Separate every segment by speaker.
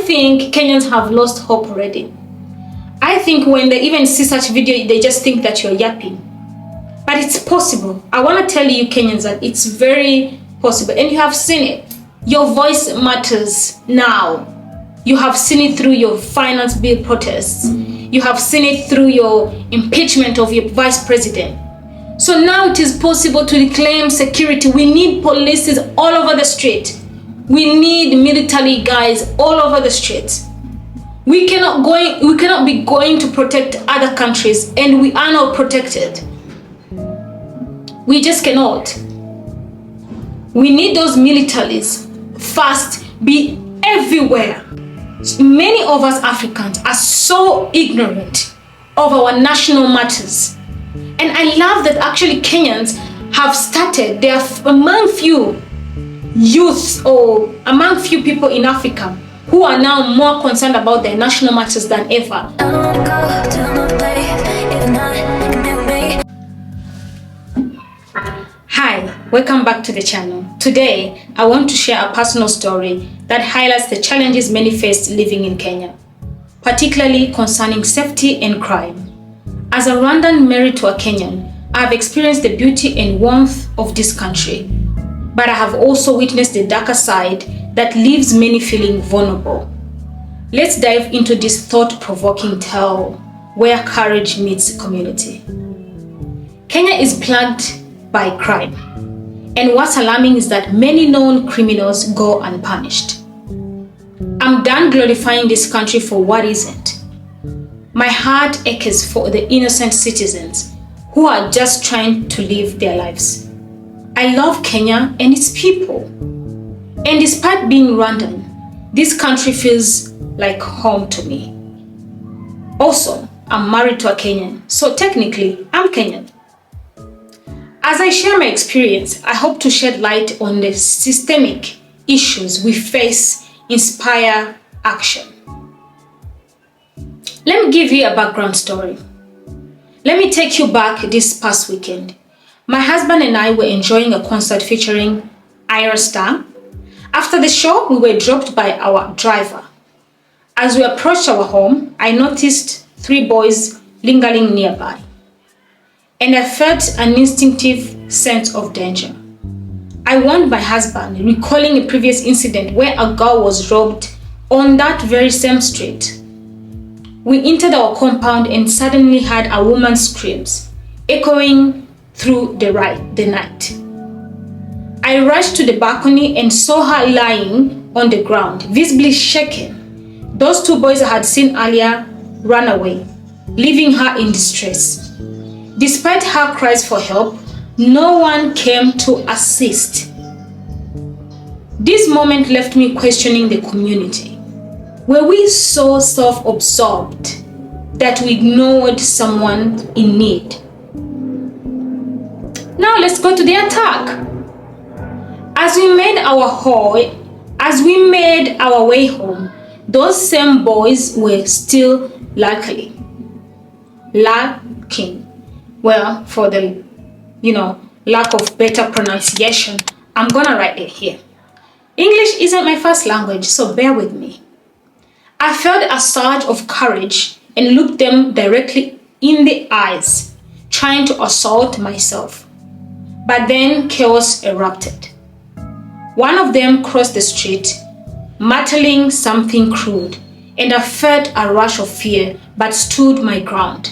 Speaker 1: think Kenyans have lost hope already. I think when they even see such video, they just think that you're yapping. But it's possible. I want to tell you Kenyans that it's very possible, and you have seen it. Your voice matters now. You have seen it through your finance bill protests. You have seen it through your impeachment of your vice president. So now it is possible to reclaim security. We need police all over the street. We need military guys all over the street. We cannot be going to protect other countries and we are not protected. We just cannot. We need those militaries fast, be everywhere. Many of us Africans are so ignorant of our national matters. And I love that actually Kenyans have started, they are among few youth or among few people in Africa who are now more concerned about their national matters than ever. Hi, welcome back to the channel. Today, I want to share a personal story that highlights the challenges many face living in Kenya, particularly concerning safety and crime. As a Rwandan married to a Kenyan, I have experienced the beauty and warmth of this country, but I have also witnessed the darker side that leaves many feeling vulnerable. Let's dive into this thought-provoking tale where courage meets community. Kenya is plagued by crime, and what's alarming is that many known criminals go unpunished. I'm done glorifying this country for what isn't. My heart aches for the innocent citizens who are just trying to live their lives. I love Kenya and its people. And despite being Rwandan, this country feels like home to me. Also, I'm married to a Kenyan, so technically, I'm Kenyan. As I share my experience, I hope to shed light on the systemic issues we face, inspire action. Let me give you a background story. Let me take you back this past weekend. My husband and I were enjoying a concert featuring Ira Star. After the show, we were dropped by our driver. As we approached our home, I noticed 3 boys lingering nearby, and I felt an instinctive sense of danger. I warned my husband, recalling a previous incident where a girl was robbed on that very same street. We entered our compound and suddenly heard a woman's screams echoing through the night. I rushed to the balcony and saw her lying on the ground, visibly shaken. Those 2 boys I had seen earlier ran away, leaving her in distress. Despite her cries for help, no one came to assist. This moment left me questioning the community. Were we so self-absorbed that we ignored someone in need? Now let's go to the attack. As we made our way home, those same boys were still lurking. Well, for the lack of better pronunciation, I'm gonna write it here. English isn't my first language, so bear with me. I felt a surge of courage and looked them directly in the eyes, trying to assault myself. But then chaos erupted. One of them crossed the street, muttering something crude, and I felt a rush of fear but stood my ground.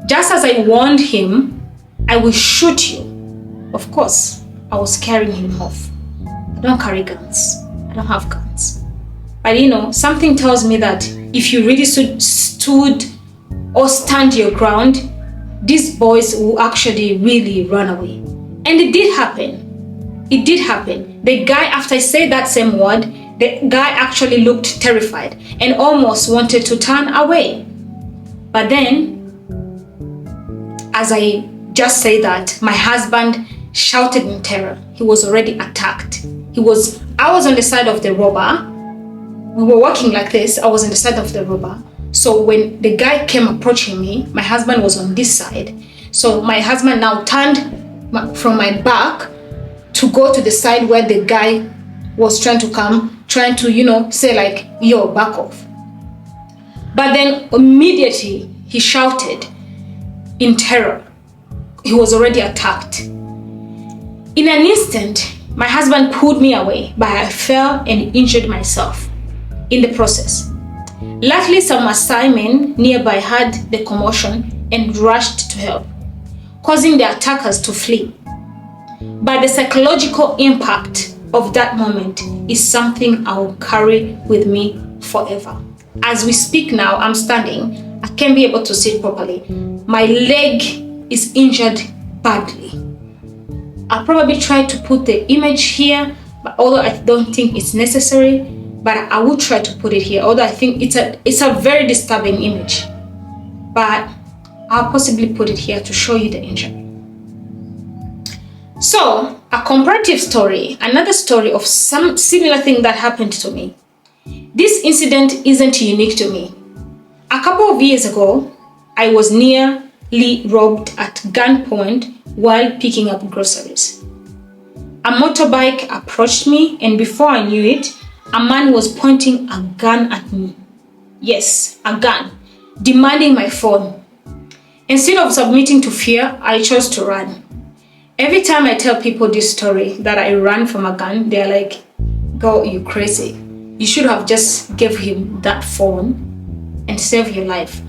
Speaker 1: Just as I warned him, I will shoot you. Of course, I was carrying him off. I don't carry guns. I don't have guns. But something tells me that if you really stood or stand your ground, these boys will actually really run away. And it did happen. It did happen. The guy, after I said that same word, the guy actually looked terrified and almost wanted to turn away. But then, as I just say that, my husband shouted in terror. He was already attacked. I was on the side of the robber. We were walking like this. I was on the side of the robber. So when the guy came approaching me, my husband was on this side. So my husband now turned from my back to go to the side where the guy was trying trying to, say like, yo, back off. But then immediately he shouted in terror. He was already attacked. In an instant, my husband pulled me away, but I fell and injured myself in the process. Luckily, some Maasai nearby heard the commotion and rushed to help, causing the attackers to flee. But the psychological impact of that moment is something I will carry with me forever. As we speak now, I'm standing. I can't be able to sit properly. My leg is injured badly. I'll probably try to put the image here, but although I don't think it's necessary, but I will try to put it here, although I think it's a very disturbing image. But I'll possibly put it here to show you the injury. So, a comparative story, another story of some similar thing that happened to me. This incident isn't unique to me. A couple of years ago, I was nearly robbed at gunpoint while picking up groceries. A motorbike approached me, and before I knew it, a man was pointing a gun at me. Yes, a gun, demanding my phone. Instead of submitting to fear, I chose to run. Every time I tell people this story that I ran from a gun, they're like, "Girl, you crazy. You should have just gave him that phone and saved your life."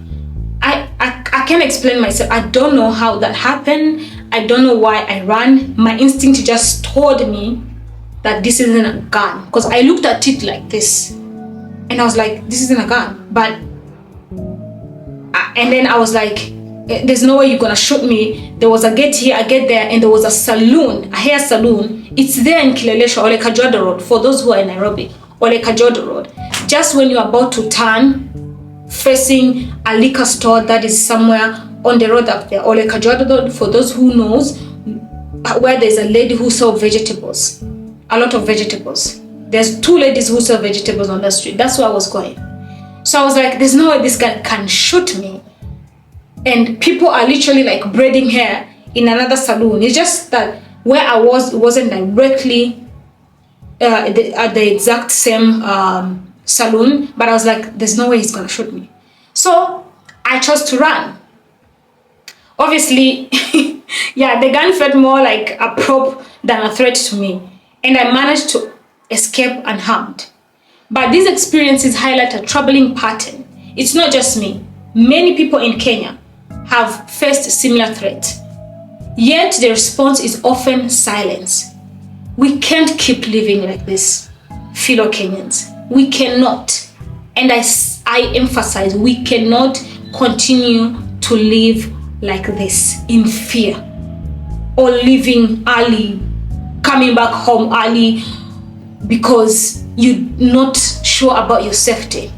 Speaker 1: I can't explain myself. I don't know how that happened. I don't know why I ran. My instinct just told me that this isn't a gun, because I looked at it like this and I was like, this isn't a gun. And then I was like, there's no way you're gonna shoot me. There was a gate here, a gate there, and there was a salon, a hair salon. It's there in Kileleshwa, Ole Kajodo Road, for those who are in Nairobi, Ole Kajodo Road. Just when you're about to turn, facing a liquor store that is somewhere on the road up there, Ole Kajodo Road, for those who knows, where there's a lady who sells vegetables, a lot of vegetables. There's two ladies who sell vegetables on the street. That's where I was going. So I was like, there's no way this guy can shoot me. And people are literally like braiding hair in another salon. It's just that where I was, it wasn't directly at the exact same salon, but I was like, there's no way he's gonna shoot me. So I chose to run. Obviously, yeah, the gun felt more like a prop than a threat to me, and I managed to escape unharmed. But these experiences highlight a troubling pattern. It's not just me. Many people in Kenya have faced similar threats. Yet the response is often silence. We can't keep living like this, fellow Kenyans. We cannot. And I emphasize, we cannot continue to live like this in fear, or leaving early, coming back home early because you're not sure about your safety.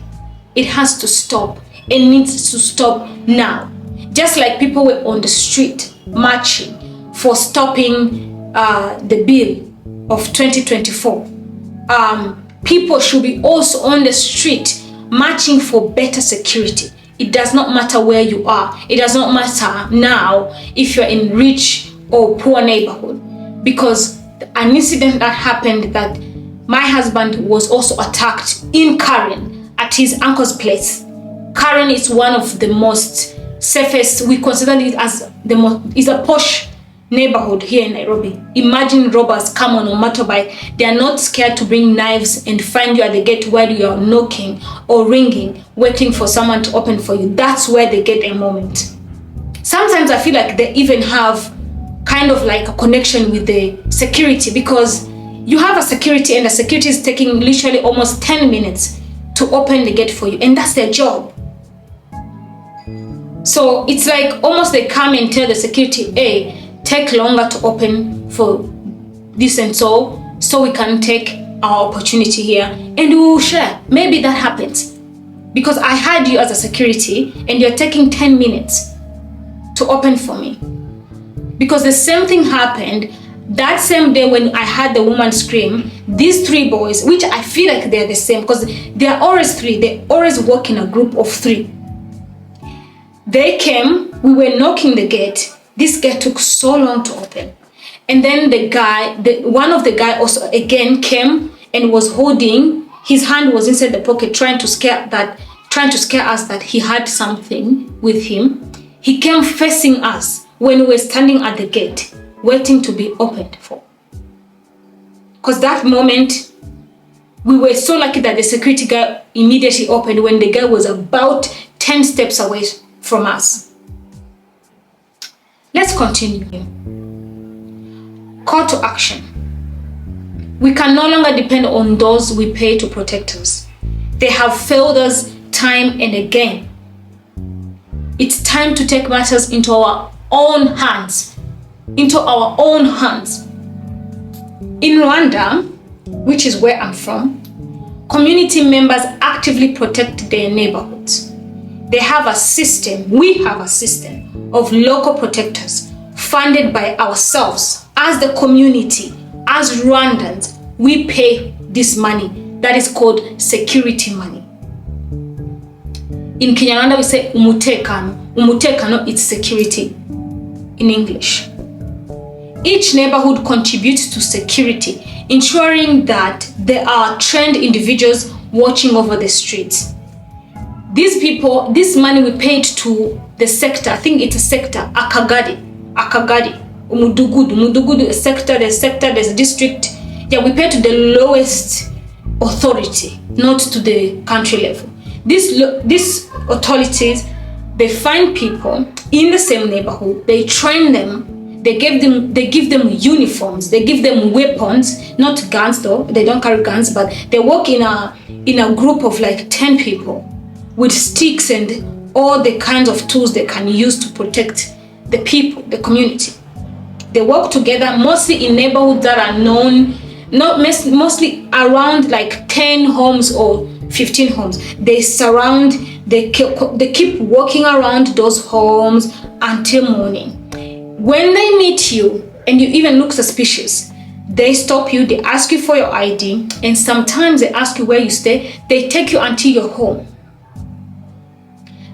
Speaker 1: It has to stop. It needs to stop now. Just like people were on the street marching for stopping the bill of 2024, people should be also on the street marching for better security. It does not matter where you are. It does not matter now if you're in rich or poor neighborhood, because an incident that happened, that my husband was also attacked in Karen at his uncle's place. Karen is one of the most safest, we consider it as the most, is a posh neighborhood here in Nairobi. Imagine robbers come on a motorbike. They are not scared to bring knives and find you at the gate while you are knocking or ringing, waiting for someone to open for you. That's where they get a moment. Sometimes I feel like they even have kind of like a connection with the security, because you have a security and the security is taking literally almost 10 minutes to open the gate for you, and that's their job. So it's like almost they come and tell the security, hey, take longer to open for this and so we can take our opportunity here and we will share. Maybe that happens because I hired you as a security and you're taking 10 minutes to open for me. Because the same thing happened that same day when I heard the woman scream. These three boys, which I feel like they're the same because they're always three, they always work in a group of three. They came, we were knocking the gate. This gate took so long to open. And then the guy, one of the guy also again came and was holding his hand was inside the pocket trying to scare us that he had something with him. He came facing us when we were standing at the gate, waiting to be opened for. Because that moment, we were so lucky that the security guy immediately opened when the guy was about 10 steps away from us. Let's continue. Call to action. We can no longer depend on those we pay to protect us. They have failed us time and again. It's time to take matters into our own hands. In Rwanda, which is where I'm from, community members actively protect their neighborhoods. We have a system of local protectors funded by ourselves as the community. As Rwandans, we pay this money that is called security money. In Kenyan, we say umutekano. Umutekano is security in English. Each neighborhood contributes to security, ensuring that there are trained individuals watching over the streets. These people, this money we paid to the sector, I think it's a sector, Akagadi, Umudugudu, a sector, there's a district. Yeah, we pay to the lowest authority, not to the country level. These authorities, they find people in the same neighborhood, they train them, they give them uniforms, they give them weapons, not guns though, they don't carry guns, but they work in a group of like 10 people with sticks and all the kinds of tools they can use to protect the people, the community. They work together mostly in neighborhoods that are known, mostly around like 10 homes or 15 homes. They keep walking around those homes until morning. When they meet you and you even look suspicious, they stop you, they ask you for your ID, and sometimes they ask you where you stay. They take you until your home.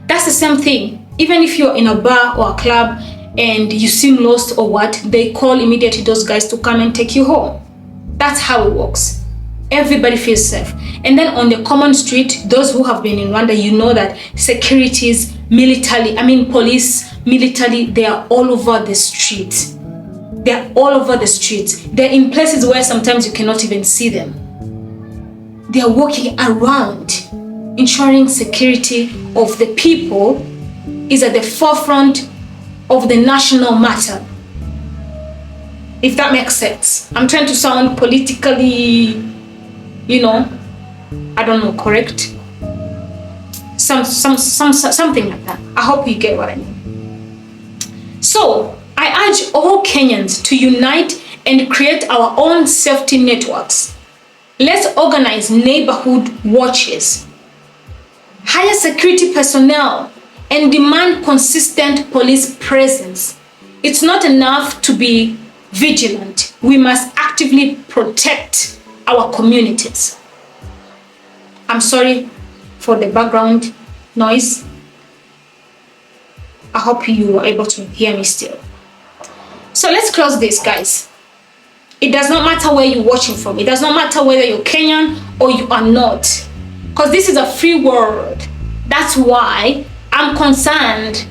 Speaker 1: That's the same thing. Even if you're in a bar or a club and you seem lost or what, they call immediately those guys to come and take you home. That's how it works. Everybody feels safe. And then on the common street, those who have been in Rwanda, you know that securities, police, military, they are all over the street. They're all over the streets. They're in places where sometimes you cannot even see them. They are walking around, ensuring security of the people is at the forefront of the national matter. If that makes sense. I'm trying to sound politically, correct. Something like that. I hope you get what I mean. So, I urge all Kenyans to unite and create our own safety networks. Let's organize neighborhood watches, hire security personnel, and demand consistent police presence. It's not enough to be vigilant. We must actively protect our communities. I'm sorry for the background noise. I hope you were able to hear me still. So let's close this, guys. It does not matter where you're watching from. It does not matter whether you're Kenyan or you are not. Because this is a free world. That's why I'm concerned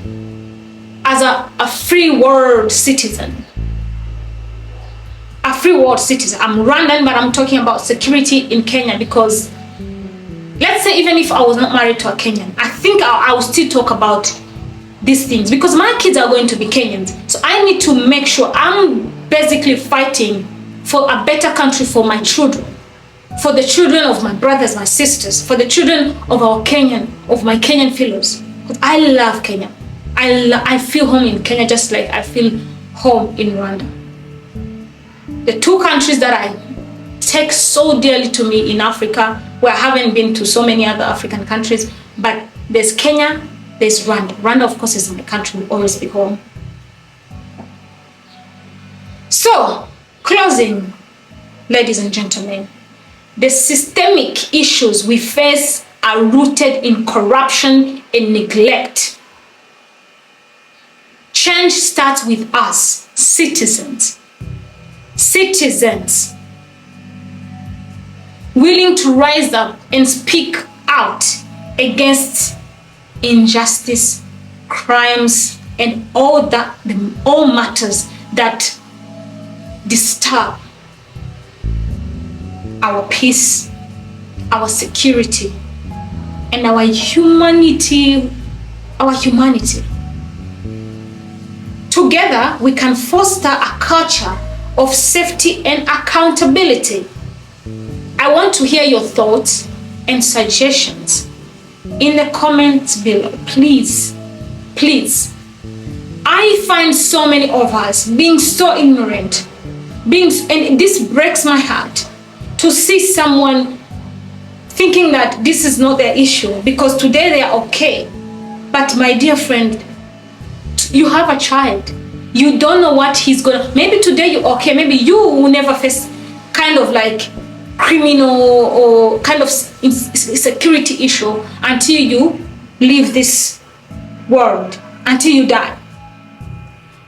Speaker 1: as a free world citizen. A free world citizen. I'm Rwandan, but I'm talking about security in Kenya because let's say even if I was not married to a Kenyan, I think I will still talk about these things because my kids are going to be Kenyans. So I need to make sure I'm basically fighting for a better country for my children, for the children of my brothers, my sisters, for the children of my Kenyan fellows. Because I love Kenya. I feel home in Kenya just like I feel home in Rwanda. The two countries that I take so dearly to me in Africa, where I haven't been to so many other African countries, but there's Kenya, there's Rwanda. Rwanda, of course, is my country, will always be home. So, closing, ladies and gentlemen, the systemic issues we face are rooted in corruption and neglect. Change starts with us, citizens. willing to rise up and speak out against injustice, crimes, and all matters that disturb our peace, our security, and our humanity. Together, we can foster a culture of safety and accountability. I want to hear your thoughts and suggestions in the comments below. Please. I find so many of us being so ignorant, and this breaks my heart to see someone thinking that this is not their issue because today they are okay. But my dear friend, you have a child. You don't know what he's gonna. Maybe today you're okay. Maybe you will never face kind of like criminal or kind of security issue until you leave this world, until you die.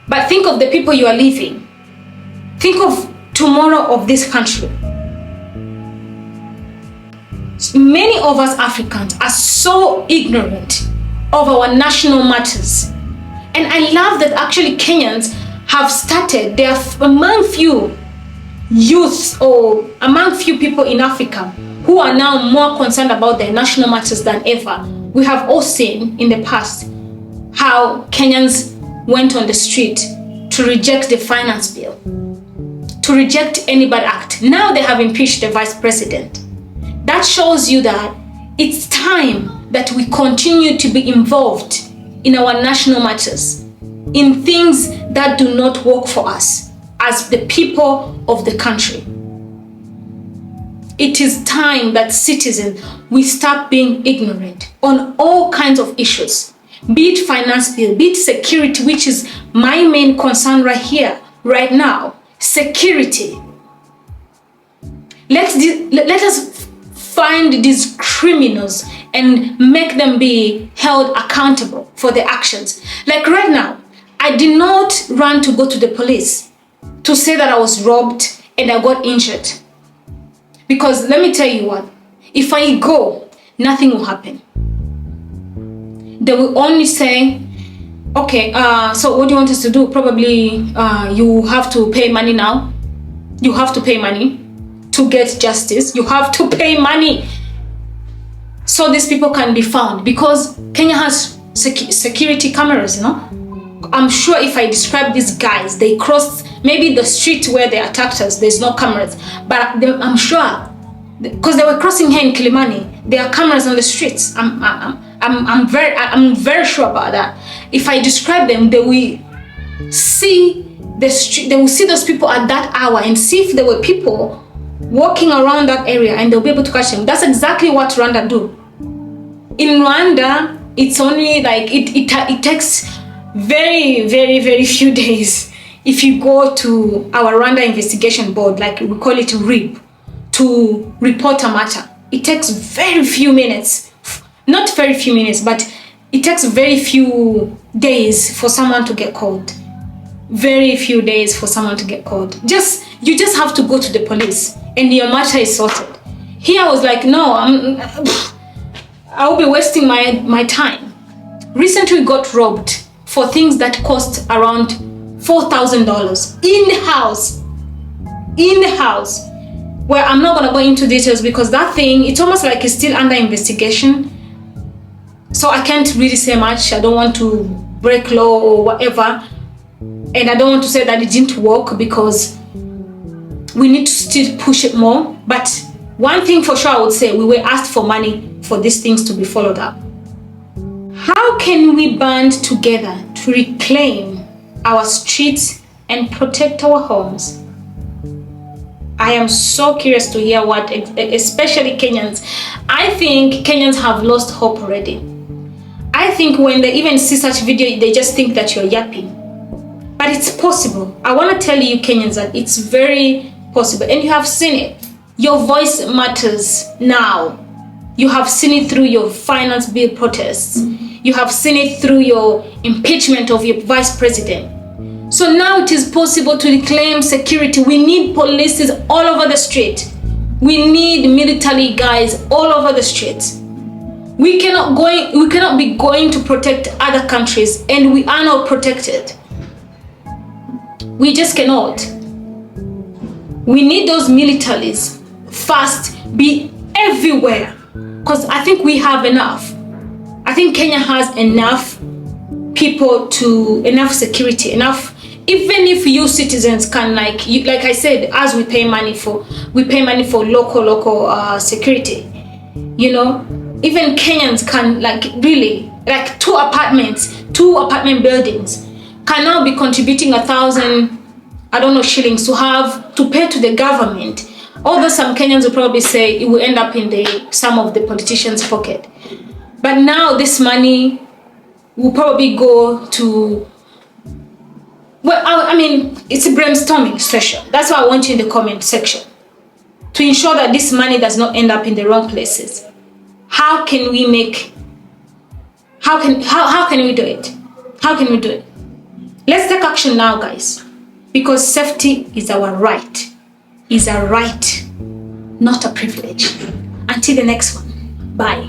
Speaker 1: But think of the people you are leaving. Think of tomorrow of this country. Many of us Africans are so ignorant of our national matters. And I love that actually Kenyans have started, they are among few youths or among few people in Africa who are now more concerned about their national matters than ever. We have all seen in the past how Kenyans went on the street to reject the finance bill, to reject any bad act. Now they have impeached the vice president. That shows you that it's time that we continue to be involved in our national matters, in things that do not work for us as the people of the country. It is time that citizens, we stop being ignorant on all kinds of issues, be it finance bill, be it security, which is my main concern right here, right now, security. Let us find these criminals and make them be held accountable for their actions. Like right now, I did not run to go to the police to say that I was robbed and I got injured. Because let me tell you what, if I go, nothing will happen. They will only say, okay, so what do you want us to do? Probably you have to pay money now. You have to pay money to get justice. You have to pay money so these people can be found, because Kenya has security cameras, you know. I'm sure if I describe these guys, they crossed maybe the street where they attacked us, there's no cameras, but I'm sure because they were crossing here in Kilimani, there are cameras on the streets. I'm very sure about that. If I describe them, they will see the street, they will see those people at that hour and see if there were people walking around that area, and they'll be able to catch them. That's exactly what Rwanda do. In Rwanda, it's only like it takes very few days if you go to our Rwanda investigation board, like we call it RIB, to report a matter. It takes very few minutes, not very few minutes, but it takes very few days for someone to get called. Very few days for someone to get called. You just have to go to the police and your matter is sorted. Here I was like, no, I'll be wasting my time. Recently we got robbed for things that cost around $4,000 in the house. Well, I'm not gonna go into details because that thing, it's almost like it's still under investigation. So I can't really say much. I don't want to break law or whatever. And I don't want to say that it didn't work because we need to still push it more. But one thing for sure I would say, we were asked for money for these things to be followed up. How can we band together to reclaim our streets and protect our homes? I am so curious to hear what, especially Kenyans. I think Kenyans have lost hope already. I think when they even see such video, they just think that you're yapping. But it's possible. I want to tell you Kenyans that it's very possible, and you have seen it. Your voice matters now. You have seen it through your finance bill protests. You have seen it through your impeachment of your vice president. So now it is possible to reclaim security. We need police all over the street. We need military guys all over the streets. We cannot be going to protect other countries and we are not protected. We just cannot. We need those militaries fast, be everywhere, because I think we have enough. I think Kenya has enough people enough security, enough. Even if you citizens can, like I said, as we pay money for local security, you know, even Kenyans can, like, really, like two apartment buildings can now be contributing 1,000, I don't know, shillings to pay to the government. Although some Kenyans will probably say it will end up in some of the politicians' pocket. But now this money will probably go to, well, I mean, it's a brainstorming session. That's why I want you in the comment section to ensure that this money does not end up in the wrong places. How can we do it? How can we do it? Let's take action now, guys, because safety is our right. Is a right, not a privilege. Until the next one, bye.